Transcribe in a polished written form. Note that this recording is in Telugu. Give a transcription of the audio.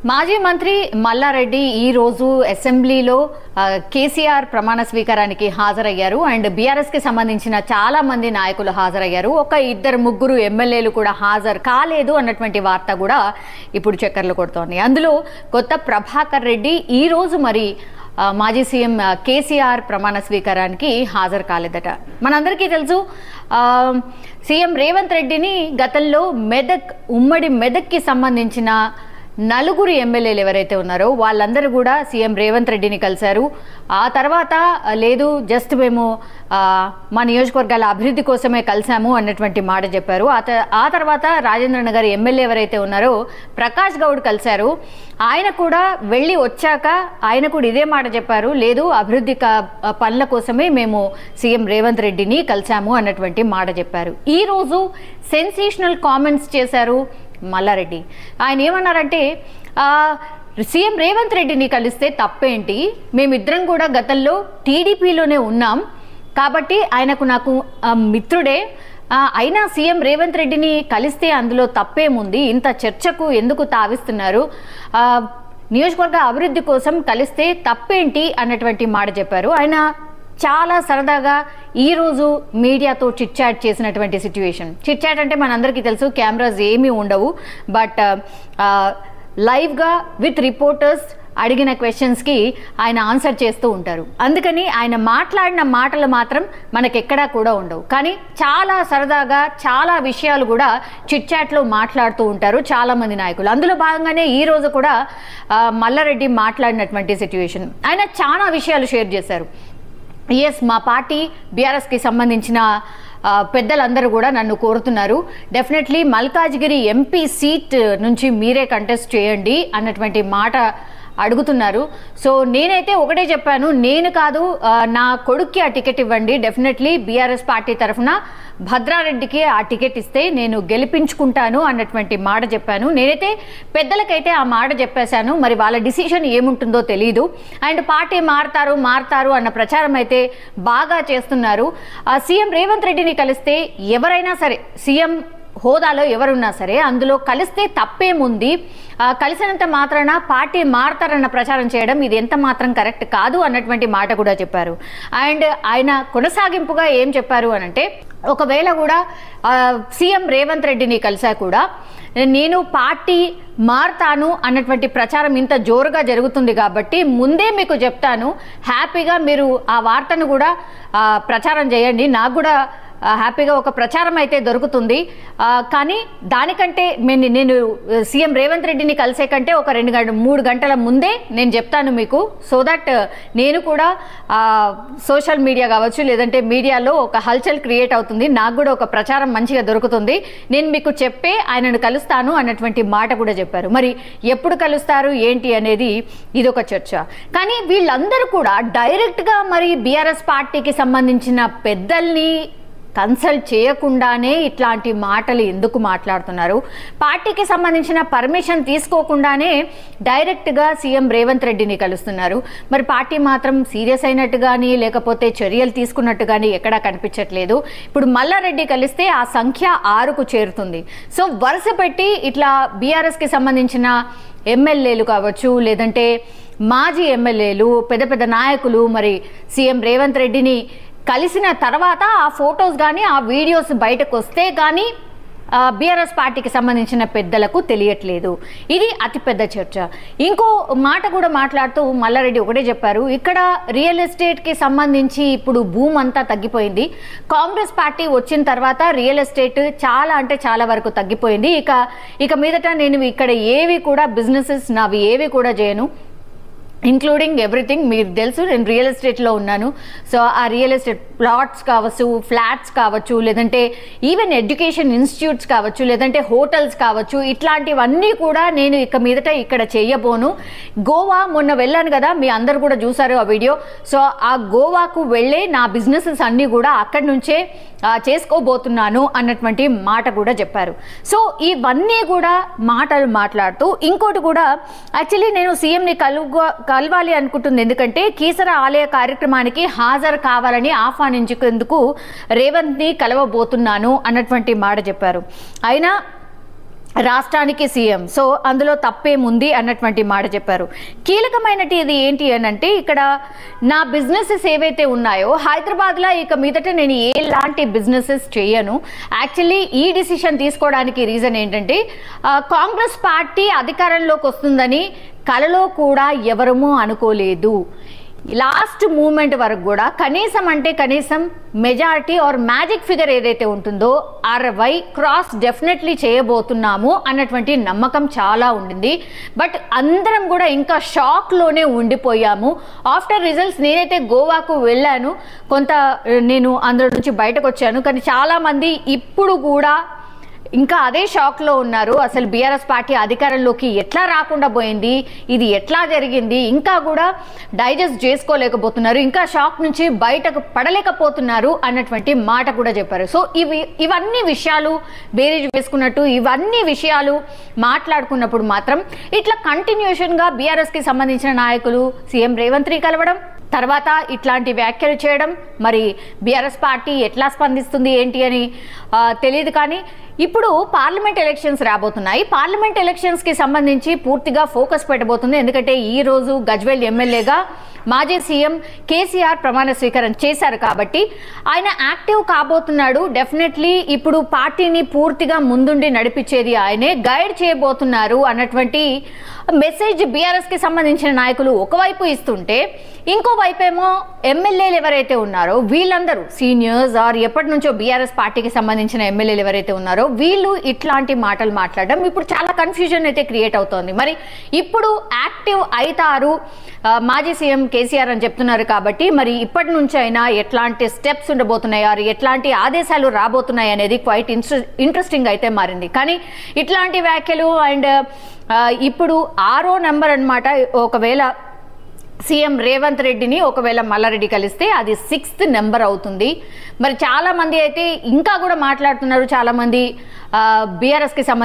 మాజీ మంత్రి మల్లారెడ్డి ఈ రోజు అసెంబ్లీలో కేసీఆర్ ప్రమాణ స్వీకారానికి హాజరయ్యారు. అండ్ బీఆర్ఎస్ కి సంబంధించిన చాలా మంది నాయకులు హాజరయ్యారు. ఒక ఇద్దరు ముగ్గురు ఎమ్మెల్యేలు కూడా హాజరు కాలేదు అన్నటువంటి వార్త కూడా ఇప్పుడు చక్కర్లు కొడుతోంది. అందులో కొత్త ప్రభాకర్ రెడ్డి ఈ రోజు మరి మాజీ సీఎం కేసీఆర్ ప్రమాణ స్వీకారానికి హాజరు కాలేదట. మనందరికీ తెలుసు సీఎం రేవంత్ రెడ్డిని గతంలో ఉమ్మడి మెదక్కి సంబంధించిన నలుగురు ఎమ్మెల్యేలు ఎవరైతే ఉన్నారో వాళ్ళందరూ కూడా సీఎం రేవంత్ రెడ్డిని కలిశారు. ఆ తర్వాత లేదు జస్ట్ మేము మా నియోజకవర్గాల అభివృద్ధి కోసమే కలిసాము అన్నటువంటి మాట చెప్పారు. ఆ తర్వాత రాజేంద్ర నగర్ ఎమ్మెల్యే ఎవరైతే ఉన్నారో ప్రకాష్ గౌడ్ కలిశారు. ఆయన కూడా వెళ్ళి వచ్చాక ఆయన కూడా ఇదే మాట చెప్పారు, లేదు అభివృద్ధి పనుల కోసమే మేము సీఎం రేవంత్ రెడ్డిని కలిసాము అన్నటువంటి మాట చెప్పారు. ఈరోజు సెన్సేషనల్ కామెంట్స్ చేశారు మల్లారెడ్డి. ఆయన ఏమన్నారంటే సీఎం రేవంత్ రెడ్డిని కలిస్తే తప్పేంటి, మేమిద్దరం కూడా గతంలో టీడీపీలోనే ఉన్నాం కాబట్టి ఆయనకు నాకు మిత్రుడే, అయినా సీఎం రేవంత్ రెడ్డిని కలిస్తే అందులో తప్పేముంది, ఇంత చర్చకు ఎందుకు తావిస్తున్నారు, నియోజకవర్గ అభివృద్ధి కోసం కలిస్తే తప్పేంటి అన్నటువంటి మాట చెప్పారు. ఆయన చాలా సరదాగా ఈరోజు మీడియాతో చిట్ చాట్ చేసినటువంటి సిచ్యువేషన్. చిట్ చాట్ అంటే మనందరికీ తెలుసు కెమెరాస్ ఏమీ ఉండవు, బట్ లైవ్గా విత్ రిపోర్టర్స్ అడిగిన క్వశ్చన్స్కి ఆయన ఆన్సర్ చేస్తూ ఉంటారు. అందుకని ఆయన మాట్లాడిన మాటలు మాత్రం మనకెక్కడా కూడా ఉండవు, కానీ చాలా సరదాగా చాలా విషయాలు కూడా చిట్ చాట్లో మాట్లాడుతూ ఉంటారు చాలామంది నాయకులు. అందులో భాగంగానే ఈరోజు కూడా మల్లారెడ్డి మాట్లాడినటువంటి సిచ్యువేషన్. ఆయన చాలా విషయాలు షేర్ చేశారు. ఎస్, మా పార్టీ బీఆర్ఎస్కి సంబంధించిన పెద్దలందరూ కూడా నన్ను కోరుతున్నారు, డెఫినెట్లీ మల్కాజ్గిరి ఎంపీ సీట్ నుంచి మీరే కంటెస్ట్ చేయండి అన్నటువంటి మాట అడుగుతున్నారు. సో నేనైతే ఒకటే చెప్పాను, నేను కాదు నా కొడుక్కి ఆ టికెట్ ఇవ్వండి, డెఫినెట్లీ బీఆర్ఎస్ పార్టీ తరఫున భద్రారెడ్డికి ఆ టికెట్ ఇస్తే నేను గెలిపించుకుంటాను అన్నటువంటి మాట చెప్పాను. నేనైతే పెద్దలకైతే ఆ మాట చెప్పేశాను, మరి వాళ్ళ డిసిషన్ ఏముంటుందో తెలీదు. అండ్ పార్టీ మారుతారు అన్న ప్రచారం అయితే బాగా చేస్తున్నారు. సీఎం రేవంత్ రెడ్డిని కలిస్తే ఎవరైనా సరే, సీఎం హోదాలో ఎవరున్నా సరే అందులో కలిస్తే తప్పేముంది, కలిసినంత మాత్రాన పార్టీ మారతారన్న ప్రచారం చేయడం ఇది ఎంత మాత్రం కరెక్ట్ కాదు అన్నటువంటి మాట కూడా చెప్పారు. అండ్ ఆయన కొనసాగింపుగా ఏం చెప్పారు అనంటే, ఒకవేళ కూడా సీఎం రేవంత్ రెడ్డిని కలిసా కూడా నేను పార్టీ మారుతాను అన్నటువంటి ప్రచారం ఇంత జోరుగా జరుగుతుంది కాబట్టి ముందే మీకు చెప్తాను, హ్యాపీగా మీరు ఆ వార్తను కూడా ప్రచారం చేయండి, నాకు కూడా హ్యాపీగా ఒక ప్రచారం అయితే దొరుకుతుంది. కానీ దానికంటే నేను సీఎం రేవంత్ రెడ్డిని కలిసే కంటే ఒక 2-3 గంటల ముందే నేను చెప్తాను మీకు, సో దట్ నేను కూడా సోషల్ మీడియా కావచ్చు లేదంటే మీడియాలో ఒక హల్చల్ క్రియేట్ అవుతుంది, నాకు కూడా ఒక ప్రచారం మంచిగా దొరుకుతుంది, నేను మీకు చెప్పే ఆయనను కలుస్తాను అన్నటువంటి మాట కూడా చెప్పారు. మరి ఎప్పుడు కలుస్తారు ఏంటి అనేది ఇదొక చర్చ. కానీ వీళ్ళందరూ కూడా డైరెక్ట్గా మరి బీఆర్ఎస్ పార్టీకి సంబంధించిన పెద్దల్ని కన్సల్ట్ చేయకుండానే ఇట్లాంటి మాటలు ఎందుకు మాట్లాడుతున్నారు, పార్టీకి సంబంధించిన పర్మిషన్ తీసుకోకుండానే డైరెక్ట్గా సీఎం రేవంత్ రెడ్డిని కలుస్తున్నారు. మరి పార్టీ మాత్రం సీరియస్ అయినట్టు కానీ లేకపోతే చర్యలు తీసుకున్నట్టు కానీ ఎక్కడా కనిపించట్లేదు. ఇప్పుడు మల్లారెడ్డి కలిస్తే ఆ సంఖ్య 6కు చేరుతుంది. సో వరుస పెట్టి ఇట్లా బీఆర్ఎస్కి సంబంధించిన ఎమ్మెల్యేలు కావచ్చు లేదంటే మాజీ ఎమ్మెల్యేలు పెద్ద పెద్ద నాయకులు మరి సీఎం రేవంత్ రెడ్డిని కలిసిన తర్వాత ఆ ఫొటోస్ కానీ ఆ వీడియోస్ బయటకు వస్తే కానీ బీఆర్ఎస్ పార్టీకి సంబంధించిన పెద్దలకు తెలియట్లేదు. ఇది అతిపెద్ద చర్చ. ఇంకో మాట కూడా మాట్లాడుతూ మల్లారెడ్డి ఒకటే చెప్పారు, ఇక్కడ రియల్ ఎస్టేట్కి సంబంధించి ఇప్పుడు భూమి అంతా తగ్గిపోయింది, కాంగ్రెస్ పార్టీ వచ్చిన తర్వాత రియల్ ఎస్టేట్ చాలా అంటే చాలా వరకు తగ్గిపోయింది, ఇక మీదట నేను ఇక్కడ ఏవి కూడా బిజినెసెస్ నావి ఏవి కూడా చేయను, ఇంక్లూడింగ్ ఎవ్రీథింగ్. మీరు తెలుసు నేను రియల్ ఎస్టేట్లో ఉన్నాను, సో ఆ రియల్ ఎస్టేట్ ప్లాట్స్ కావచ్చు ఫ్లాట్స్ కావచ్చు లేదంటే ఈవెన్ ఎడ్యుకేషన్ ఇన్స్టిట్యూట్స్ కావచ్చు లేదంటే హోటల్స్ కావచ్చు, ఇట్లాంటివన్నీ కూడా నేను ఇక మీదట ఇక్కడ చేయబోను. గోవా మొన్న వెళ్ళాను కదా, మీ అందరు కూడా చూసారు ఆ వీడియో, సో ఆ గోవాకు వెళ్ళే నా బిజినెసెస్ అన్నీ కూడా అక్కడి నుంచే చేసుకోబోతున్నాను అన్నటువంటి మాట కూడా చెప్పారు. సో ఇవన్నీ కూడా మాటలు మాట్లాడుతూ ఇంకోటి కూడా యాక్చువల్లీ నేను సీఎంని కలవాలి అనుకుంటుంది, ఎందుకంటే కీసర ఆలయ కార్యక్రమానికి హాజరు కావాలని ఆహ్వానించేందుకు రేవంత్ని కలవబోతున్నాను అన్నటువంటి మాట చెప్పారు. అయినా రాష్ట్రానికి సీఎం, సో అందులో తప్పేముంది అన్నటువంటి మాట చెప్పారు. కీలకమైనది ఇది ఏంటి అని అంటే, ఇక్కడ నా బిజినెసెస్ ఏవైతే ఉన్నాయో హైదరాబాద్లో ఇక మీదట నేను ఎలాంటి బిజినెసెస్ చేయను. యాక్చువల్లీ ఈ డిసిషన్ తీసుకోవడానికి రీజన్ ఏంటంటే, కాంగ్రెస్ పార్టీ అధికారంలోకి వస్తుందని కలలో కూడా ఎవరమూ అనుకోలేదు. లాస్ట్ మూమెంట్ వరకు కూడా కనీసం అంటే కనీసం మెజారిటీ ఆర్ మ్యాజిక్ ఫిగర్ ఏదైతే ఉంటుందో 60 క్రాస్ డెఫినెట్లీ చేయబోతున్నాము అన్నటువంటి నమ్మకం చాలా ఉండింది. బట్ అందరం కూడా ఇంకా షాక్లోనే ఉండిపోయాము. ఆఫ్టర్ రిజల్ట్స్ నేనైతే గోవాకు వెళ్ళాను, కొంత నేను అందులో నుంచి బయటకు వచ్చాను. కానీ చాలామంది ఇప్పుడు కూడా ఇంకా అదే షాక్లో ఉన్నారు. అసలు బీఆర్ఎస్ పార్టీ అధికారంలోకి ఎట్లా రాకుండా పోయింది, ఇది ఎట్లా జరిగింది, ఇంకా కూడా డైజెస్ట్ చేసుకోలేకపోతున్నారు, ఇంకా షాక్ నుంచి బయటకు పడలేకపోతున్నారు అన్నటువంటి మాట కూడా చెప్పారు. సో ఇవన్నీ విషయాలు బేరీజ్ వేసుకున్నట్టు ఇవన్నీ విషయాలు మాట్లాడుకున్నప్పుడు మాత్రం ఇట్లా కంటిన్యూషన్గా బీఆర్ఎస్కి సంబంధించిన నాయకులు సీఎం రేవంత్ రెడ్డి కలవడం, తర్వాత ఇట్లాంటి వ్యాఖ్యలు చేయడం, మరి బీఆర్ఎస్ పార్టీ ఎట్లా స్పందిస్తుంది ఏంటి అని తెలియదు. కానీ ఇప్పుడు పార్లమెంట్ ఎలక్షన్స్ రాబోతున్నాయి. పార్లమెంట్ ఎలక్షన్స్కి సంబంధించి పూర్తిగా ఫోకస్ పెట్టబోతుంది. ఎందుకంటే ఈ రోజు గజ్వేల్ ఎమ్మెల్యేగా మాజీ సీఎం కేసీఆర్ ప్రమాణ స్వీకారం చేశారు కాబట్టి ఆయన యాక్టివ్ కాబోతున్నాడు. డెఫినెట్లీ ఇప్పుడు పార్టీని పూర్తిగా ముందుండి నడిపించేది ఆయనే, గైడ్ చేయబోతున్నారు అన్నటువంటి మెసేజ్ బీఆర్ఎస్కి సంబంధించిన నాయకులు ఒకవైపు ఇస్తుంటే, ఇంకో వైపేమో ఎమ్మెల్యేలు ఎవరైతే ఉన్నారో వీళ్ళందరూ సీనియర్స్ ఆర్ ఎప్పటి నుంచో బీఆర్ఎస్ పార్టీకి సంబంధించిన ఎమ్మెల్యేలు ఎవరైతే ఉన్నారో వీళ్ళు ఇట్లాంటి మాటలు మాట్లాడడం ఇప్పుడు చాలా కన్ఫ్యూజన్ అయితే క్రియేట్ అవుతోంది. మరి ఇప్పుడు యాక్టివ్ అవుతారు మాజీ సీఎం కేసీఆర్ అని చెప్తున్నారు కాబట్టి మరి ఇప్పటి నుంచి అయినా ఎట్లాంటి స్టెప్స్ ఉండబోతున్నాయి ఆర్ ఎట్లాంటి ఆదేశాలు రాబోతున్నాయి అనేది క్వైట్ ఇంట్రెస్టింగ్ అయితే మారింది. కానీ ఇట్లాంటి వ్యాఖ్యలు అండ్ ఇప్పుడు 6వ నెంబర్ అన్నమాట. ఒకవేళ సీఎం రేవంత్ రెడ్డిని ఒకవేళ మల్లారెడ్డి కలిస్తే అది 6th నెంబర్ అవుతుంది. మరి చాలా మంది అయితే ఇంకా కూడా మాట్లాడుతున్నారు, చాలా మంది బీఆర్ఎస్కి సంబంధించి